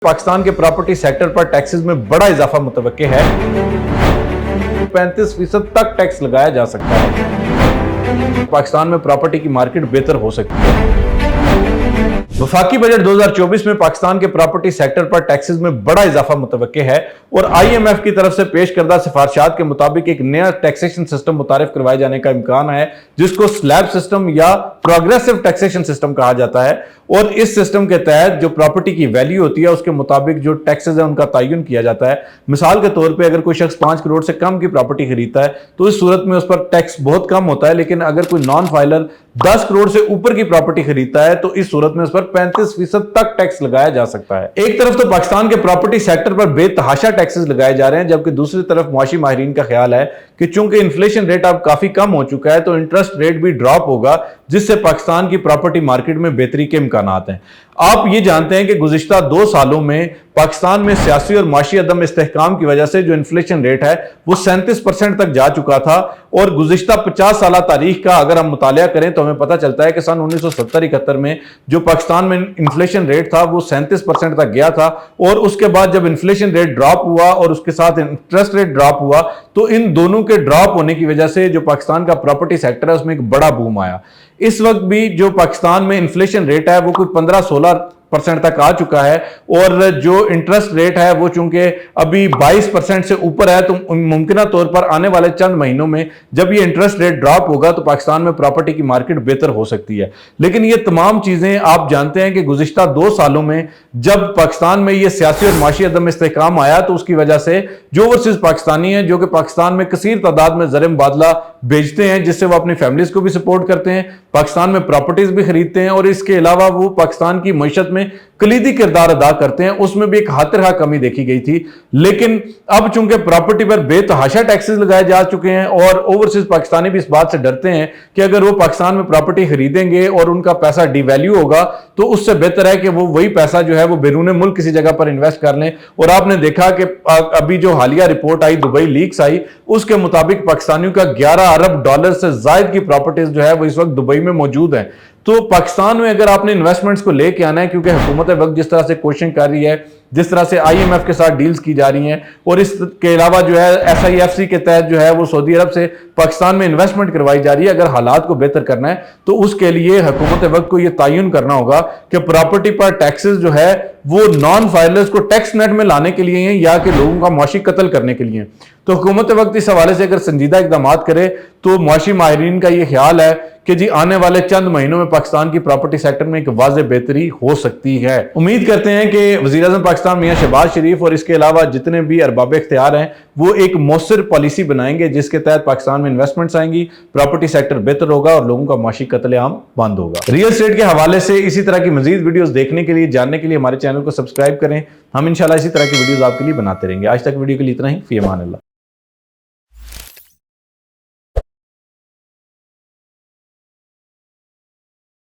पाकिस्तान के property sector पर taxes में बड़ा इजाफा मुतवक्के है। 35% तक टैक्स लगाया जा सकता है। पाकिस्तान में प्रॉपर्टी की मार्केट बेहतर हो सकती है। वफाकी बजट 2024 में पाकिस्तान के प्रॉपर्टी सेक्टर पर टैक्सेस में बड़ा इजाफा मुतवक्के है और IMF की तरफ से पेश करदा सिफारिशात के मुताबिक एक नया टैक्सेशन सिस्टम मुतारिफ करवाए जाने का इम्कान है, जिसको स्लैब सिस्टम या प्रोग्रेसिव टैक्सेशन सिस्टम कहा जाता है। और इस सिस्टम के तहत जो प्रॉपर्टी की वैल्यू होती है उसके मुताबिक जो टैक्सेस है उनका तयन किया जाता है। मिसाल के तौर पे अगर कोई शख्स 5 करोड़ से कम की प्रॉपर्टी खरीदता है तो इस सूरत में उस पर टैक्स बहुत कम होता है, लेकिन अगर कोई नॉन फाइलर 10 करोड़ से ऊपर की प्रॉपर्टी खरीदता है तो इस सूरत में उस पर 35% तक टैक्स लगाया जा सकता है। एक तरफ तो पाकिस्तान के प्रॉपर्टी सेक्टर पर बेतहाशा टैक्सेस लगाए जा रहे हैं, जबकि दूसरी तरफ मुआशी माहिरीन का ख्याल है कि चूंकि इन्फ्लेशन रेट अब काफी कम हो चुका है तो इंटरेस्ट रेट भी ड्रॉप होगा, जिससे पाकिस्तान की प्रॉपर्टी मार्केट में बेहतरी के इम्कानात हैं। आप ये जानते हैं कि गुज़िश्ता 2 सालों में पाकिस्तान में सियासी और माशी अदम इस्तेहकाम की वजह से जो इन्फ्लेशन रेट है वो 37% तक जा चुका था। और गुज़िश्ता 50 साल तारीख का अगर हम मुतालिया करें तो हमें पता चलता है कि सन 1970-71 में जो पाकिस्तान में इन्फ्लेशन रेट था वो 37% तक गया था। और उसके बाद जब इन्फ्लेशन रेट ड्रॉप हुआ और उसके साथ इंटरेस्ट रेट ड्रॉप हुआ तो इन दोनों के ड्रॉप होने की वजह से जो पाकिस्तान का प्रॉपर्टी सेक्टर है उसमें एक बड़ा बूम आया। इस वक्त भी जो पाकिस्तान में इन्फ्लेशन रेट है वो कोई 15-16% तक आ चुका है और जो इंटरेस्ट रेट है वो चूंकि अभी 22% से ऊपर है, तो मुमकिन तौर पर आने वाले चंद महीनों में जब ये इंटरेस्ट रेट ड्रॉप होगा तो पाकिस्तान में प्रॉपर्टी की मार्केट बेहतर हो सकती है। लेकिन ये तमाम चीजें आप जानते हैं कि गुज़िश्ता 2 सालों में जब पाकिस्तान में ये सियासी और माशी अदम इस्तेहकाम आया तो उसकी वजह से जो ओवरसीज पाकिस्तानी हैं जो कि पाकिस्तान में कसीर तादाद में ज़र मुबादला भेजते हैं, जिससे वो अपनी फैमिलीज को भी सपोर्ट करते हैं, पाकिस्तान में प्रॉपर्टीज भी खरीदते हैं और इसके अलावा वो पाकिस्तान की मईशत में कलीदी किरदार अदा करते हैं, उसमें भी एक हातिरहा कमी देखी गई थी। लेकिन अब चूंकि प्रॉपर्टी पर बेतहाशा टैक्सेस लगाए जा चुके हैं और ओवरसीज पाकिस्तानी भी इस बात से डरते हैं कि अगर वो पाकिस्तान में प्रॉपर्टी खरीदेंगे और उनका पैसा डिवैल्यू होगा तो उससे बेहतर है कि वो वही पैसा जो है वो बैरून मुल्क किसी जगह पर इन्वेस्ट कर लें। और आपने देखा कि अभी जो हालिया रिपोर्ट आई, दुबई लीक्स आई, उसके मुताबिक पाकिस्तानियों का $11 अरब से जायद की प्रॉपर्टीज जो है वो इस वक्त दुबई में मौजूद है। तो पाकिस्तान में अगर आपने इन्वेस्टमेंट्स को लेके आना है, क्योंकि हुकूमत वक्त जिस तरह से कोशिश कर रही है, जिस तरह से IMF के साथ डील्स की जा रही हैं और इसके अलावा जो है SIFC के तहत जो है वो सऊदी अरब से पाकिस्तान में इन्वेस्टमेंट करवाई जा रही है, अगर हालात को बेहतर करना है तो उसके लिए हुकूमत वक्त को ये तयन करना होगा कि प्रॉपर्टी पर टैक्सेस जो है वो नॉन फाइलर्स को टैक्स नेट में लाने के लिए हैं या कि लोगों का मुआशी कत्ल करने के लिए। तो हुकूमत वक्त इस हवाले से अगर संजीदा इकदाम करे तो मुआशी माहिरीन का ये ख्याल है कि जी आने वाले चंद महीनों में पाकिस्तान की प्रॉपर्टी सेक्टर में एक वाज़ेह बेहतरी हो सकती है। उम्मीद करते हैं कि वज़ीर आज़म पाकिस्तान मियां शहबाज शरीफ और इसके अलावा जितने भी अरबाब इख्तियार हैं वो एक मौसर पॉलिसी बनाएंगे जिसके तहत पाकिस्तान में इन्वेस्टमेंट्स आएंगी, प्रॉपर्टी सेक्टर बेहतर होगा और लोगों का माशी कत्लेआम बंद होगा। रियल एस्टेट के हवाले से इसी तरह की मजीद वीडियोस देखने के लिए, जानने के लिए हमारे चैनल को सब्सक्राइब करें। हम इंशाल्लाह इसी तरह की वीडियोस आपके लिए बनाते रहेंगे। आज तक वीडियो के लिए इतना ही। फी अमान अल्लाह।